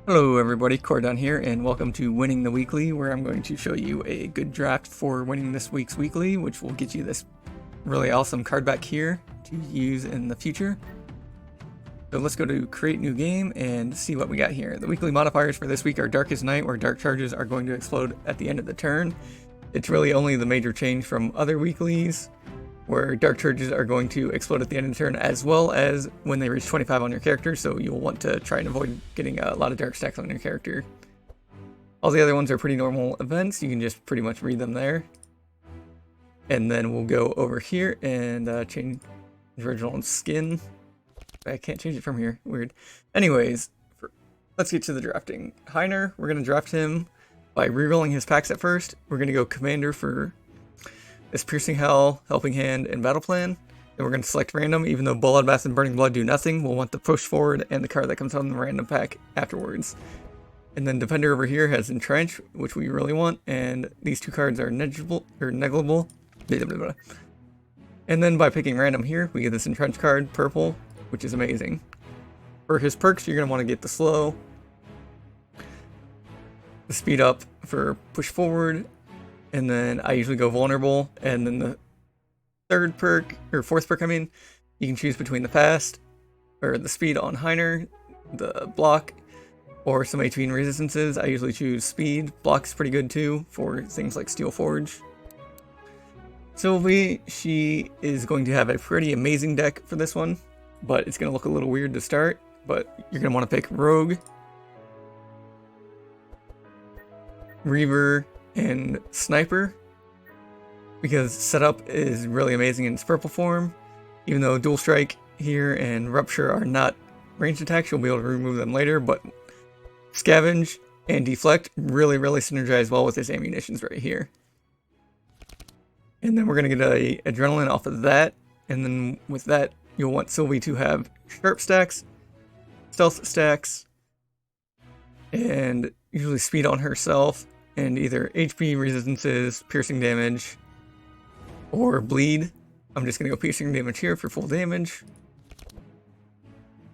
Hello everybody, Cordon here, and welcome to Winning the Weekly, where I'm going to show you a good draft for winning this week's weekly, which will get you this really awesome card back here to use in the future. So let's go to create new game and see what we got here. The weekly modifiers for this week are Darkest Night, where dark charges are going to explode at the end of the turn. It's really only the major change from other weeklies, where dark charges are going to explode at the end of the turn, as well as when they reach 25 on your character, so you'll want to try and avoid getting a lot of dark stacks on your character. All the other ones are pretty normal events, you can just pretty much read them there. And then we'll go over here and change Reginald's skin. I can't change it from here, weird. Anyways, let's get to the drafting. Heiner, we're going to draft him by rerolling his packs at first. We're going to go Commander for this Piercing Howl, Helping Hand, and Battle Plan. Then we're going to select random. Even though Bloodbath and Burning Blood do nothing, we'll want the push forward and the card that comes out in the random pack afterwards. And then Defender over here has Entrench, which we really want, and these two cards are negligible. Blah, blah, blah. And then by picking random here, we get this Entrench card, purple, which is amazing. For his perks, you're going to want to get the slow, the speed up for push forward, and then I usually go vulnerable, and then the third perk, or fourth perk I mean, you can choose between the fast, or the speed on Heiner, the block, or some HP and resistances. I usually choose speed. Block's pretty good too, for things like Steel Forge. Sylvie, she is going to have a pretty amazing deck for this one, but it's going to look a little weird to start, but you're going to want to pick Rogue, Reaver, and Sniper, because setup is really amazing in its purple form. Even though Dual Strike here and Rupture are not ranged attacks, you'll be able to remove them later, but Scavenge and Deflect really synergize well with this ammunitions right here. And then we're going to get a Adrenaline off of that, and then with that you'll want Sylvie to have Sharp stacks, Stealth stacks, and usually speed on herself, and either HP resistances, piercing damage, or bleed. I'm just going to go piercing damage here for full damage.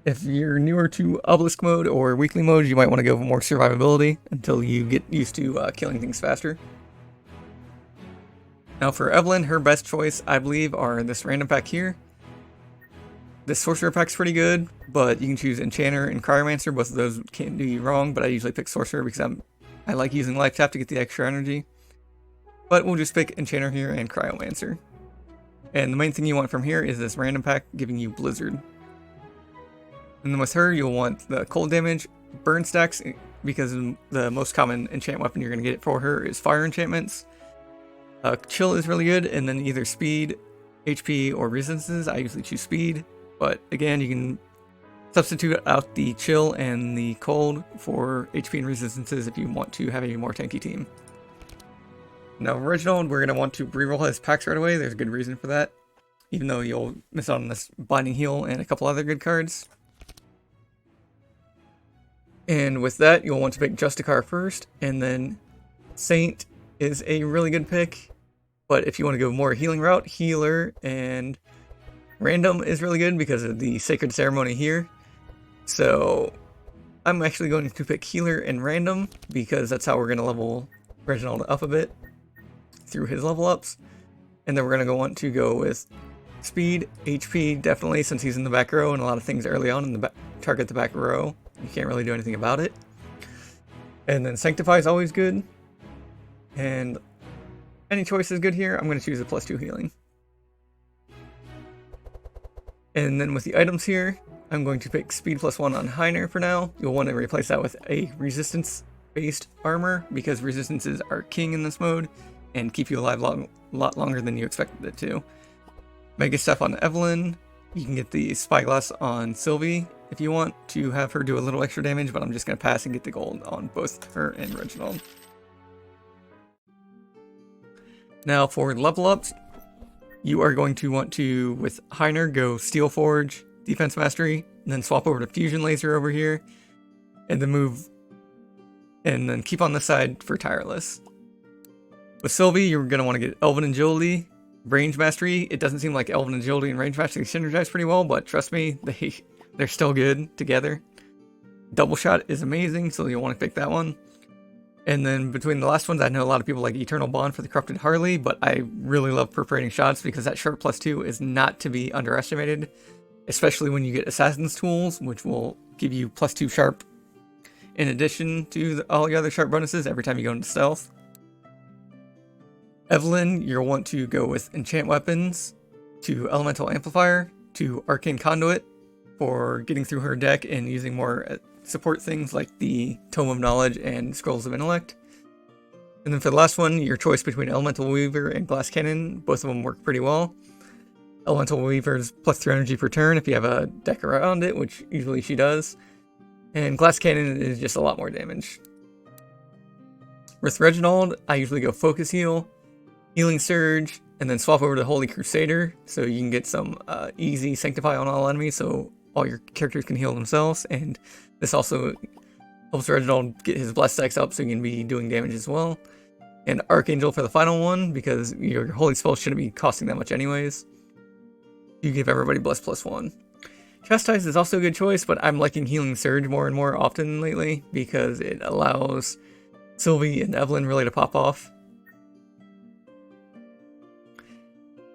If you're newer to Obelisk mode or weekly mode, you might want to go for more survivability until you get used to killing things faster. Now for Evelyn, her best choice, I believe, are this random pack here. This Sorcerer pack's pretty good, but you can choose Enchanter and Cryomancer. Both of those can't do you wrong, but I usually pick Sorcerer because I like using Life Tap to get the extra energy. But we'll just pick Enchanter here and Cryomancer. And the main thing you want from here is this random pack giving you Blizzard. And then with her, you'll want the cold damage, burn stacks, because the most common enchant weapon you're going to get for her is fire enchantments. Chill is really good, and then either speed, HP, or resistances. I usually choose speed, but again, you can substitute out the chill and the cold for HP and resistances if you want to have a more tanky team. Now Reginald, we're going to want to reroll his packs right away. There's a good reason for that, even though you'll miss out on this Binding Heal and a couple other good cards. And with that, you'll want to pick Justicar first, and then Saint is a really good pick. But if you want to go more healing route, Healer and Random is really good because of the Sacred Ceremony here. So I'm actually going to pick Healer and Random because that's how we're going to level Reginald up a bit through his level ups. And then we're going to want to go with Speed, HP, definitely, since he's in the back row, and a lot of things early on in the target the back row. You can't really do anything about it. And then Sanctify is always good. And any choice is good here. I'm going to choose a +2 healing. And then with the items here, I'm going to pick Speed +1 on Heiner for now. You'll want to replace that with a resistance-based armor, because resistances are king in this mode and keep you alive a lot longer than you expected it to. Mega Step on Evelyn. You can get the Spyglass on Sylvie if you want to have her do a little extra damage, but I'm just going to pass and get the gold on both her and Reginald. Now for level ups, you are going to want to, with Heiner, go Steel Forge, Defense Mastery, and then swap over to Fusion Laser over here, and then keep on the side for Tireless. With Sylvie, you're going to want to get Elven Agility, Range Mastery. It doesn't seem like Elven Agility and Range Mastery synergize pretty well, but trust me, they're still good together. Double Shot is amazing, so you'll want to pick that one. And then between the last ones, I know a lot of people like Eternal Bond for the Corrupted Harley, but I really love Perforating Shots because that Sharp +2 is not to be underestimated, especially when you get Assassin's Tools, which will give you +2 Sharp in addition to all the other Sharp bonuses every time you go into Stealth. Evelyn, you'll want to go with Enchant Weapons, to Elemental Amplifier, to Arcane Conduit for getting through her deck and using more support things like the Tome of Knowledge and Scrolls of Intellect. And then for the last one, your choice between Elemental Weaver and Glass Cannon. Both of them work pretty well. Elemental Weaver's +3 energy per turn if you have a deck around it, which usually she does. And Glass Cannon is just a lot more damage. With Reginald, I usually go Focus Heal, Healing Surge, and then swap over to Holy Crusader, so you can get some easy Sanctify on all enemies, so all your characters can heal themselves, and this also helps Reginald get his Bless stacks up so he can be doing damage as well. And Archangel for the final one, because your Holy Spell shouldn't be costing that much anyways. You give everybody Bless +1. Chastise is also a good choice, but I'm liking Healing Surge more and more often lately, because it allows Sylvie and Evelyn really to pop off.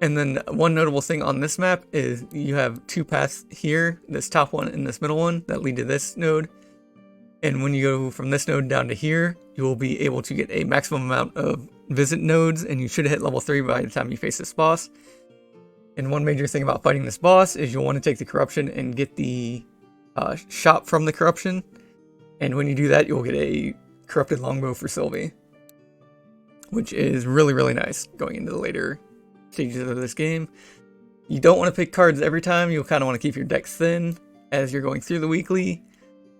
And then one notable thing on this map is you have two paths here, this top one and this middle one, that lead to this node. And when you go from this node down to here, you will be able to get a maximum amount of visit nodes, and you should hit level 3 by the time you face this boss. And one major thing about fighting this boss is you'll want to take the corruption and get the shop from the corruption. And when you do that, you'll get a corrupted longbow for Sylvie, which is really, really nice going into the later stages of this game. You don't want to pick cards every time. You'll kind of want to keep your decks thin as you're going through the weekly.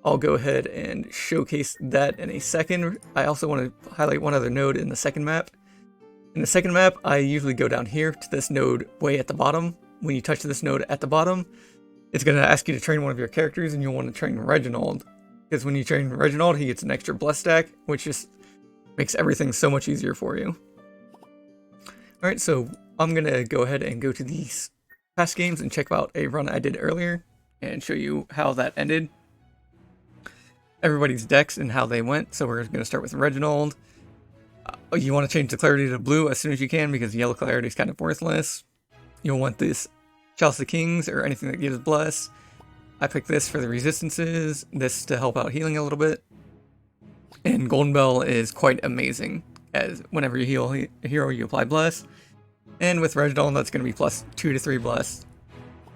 I'll go ahead and showcase that in a second. I also want to highlight one other node in the second map. In the second map, I usually go down here to this node way at the bottom. When you touch this node at the bottom, it's going to ask you to train one of your characters, and you'll want to train Reginald. Because when you train Reginald, he gets an extra Bless stack, which just makes everything so much easier for you. Alright, so I'm going to go ahead and go to these past games and check out a run I did earlier and show you how that ended. Everybody's decks and how they went. So we're going to start with Reginald. You want to change the clarity to blue as soon as you can because yellow clarity is kind of worthless. You'll want this Chalice of Kings or anything that gives Bless. I picked this for the resistances, this to help out healing a little bit. And Golden Bell is quite amazing, as whenever you heal a hero, you apply Bless. And with Reginald, that's going to be +2 to 3 Bless.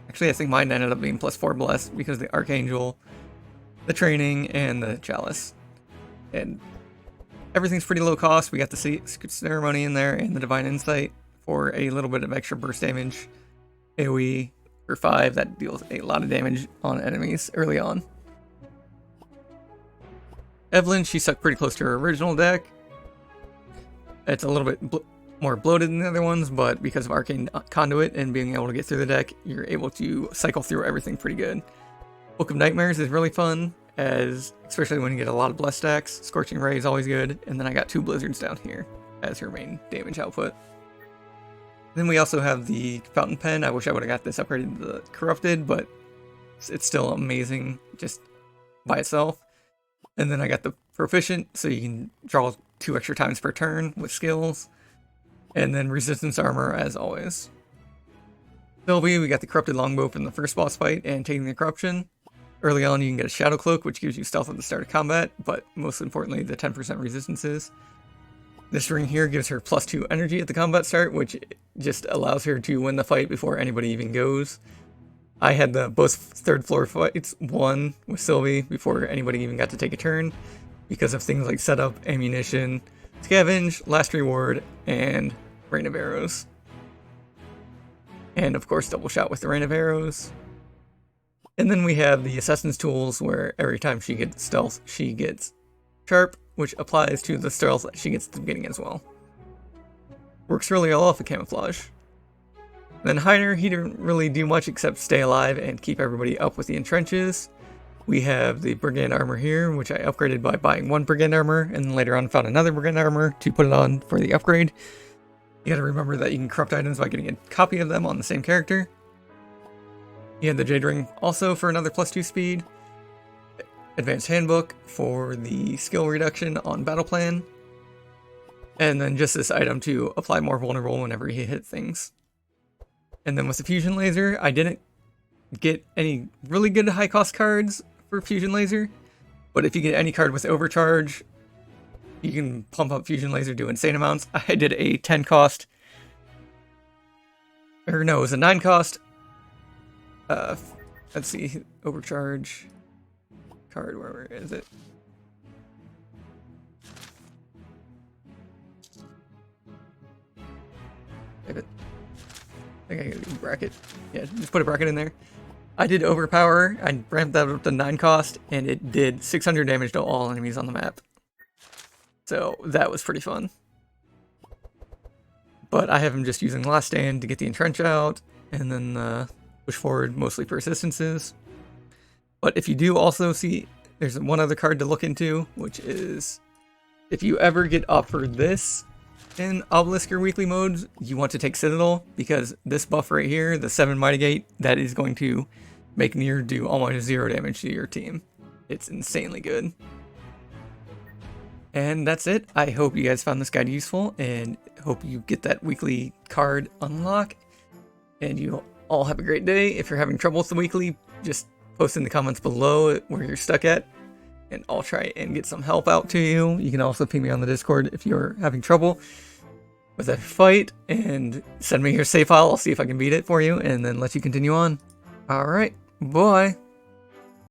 Actually, I think mine ended up being +4 Bless because of the Archangel, the Training, and the Chalice. And everything's pretty low cost. We got the Ceremony in there and the Divine Insight for a little bit of extra burst damage. AoE for 5, that deals a lot of damage on enemies early on. Evelyn, she stuck pretty close to her original deck. It's a little bit more bloated than the other ones, but because of Arcane Conduit and being able to get through the deck, you're able to cycle through everything pretty good. Book of Nightmares is really fun, especially when you get a lot of Bless stacks. Scorching Ray is always good, and then I got 2 Blizzards down here as her main damage output. Then we also have the Fountain Pen. I wish I would have got this upgraded to the Corrupted, but it's still amazing just by itself. And then I got the Proficient, so you can draw 2 extra times per turn with skills. And then Resistance Armor as always. Sylvie, we got the Corrupted Longbow from the first boss fight and taking the Corruption. Early on, you can get a Shadow Cloak, which gives you stealth at the start of combat, but most importantly, the 10% resistances. This ring here gives her +2 energy at the combat start, which just allows her to win the fight before anybody even goes. I had both third floor fights won with Sylvie before anybody even got to take a turn because of things like setup, ammunition, scavenge, last reward, and Rain of Arrows. And of course, double shot with the Rain of Arrows. And then we have the Assassin's Tools, where every time she gets stealth, she gets sharp, which applies to the stealth that she gets at the beginning as well. Works really well off of camouflage. Then Heiner, he didn't really do much except stay alive and keep everybody up with the entrenches. We have the Brigand Armor here, which I upgraded by buying 1 Brigand Armor, and then later on found another Brigand Armor to put it on for the upgrade. You gotta remember that you can corrupt items by getting a copy of them on the same character. You had the Jade Ring also for another +2 speed. Advanced Handbook for the skill reduction on Battle Plan. And then just this item to apply more vulnerable whenever you hit things. And then with the Fusion Laser, I didn't get any really good high cost cards for Fusion Laser. But if you get any card with Overcharge, you can pump up Fusion Laser to insane amounts. I did a 10 cost. Or no, it was a 9 cost. Let's see, Overcharge card, where is it? I think I gotta do a bracket. Yeah, just put a bracket in there. I did Overpower. I ramped that up to 9 cost, and it did 600 damage to all enemies on the map. So that was pretty fun. But I have him just using Last Stand to get the Entrench out, and then push forward mostly persistences. But if you do also see, there's one other card to look into, which is if you ever get offered this in Obelisk or weekly modes, you want to take Citadel, because this buff right here, the 7 Mitigate, that is going to make Nier do almost 0 damage to your team. It's insanely good. And that's it. I hope you guys found this guide useful, and hope you get that weekly card unlock. And you all have a great day. If you're having trouble with the weekly, just post in the comments below where you're stuck at, and I'll try and get some help out to you. You can also ping me on the Discord if you're having trouble with a fight, and send me your save file. I'll see if I can beat it for you, and then let you continue on. Alright, bye!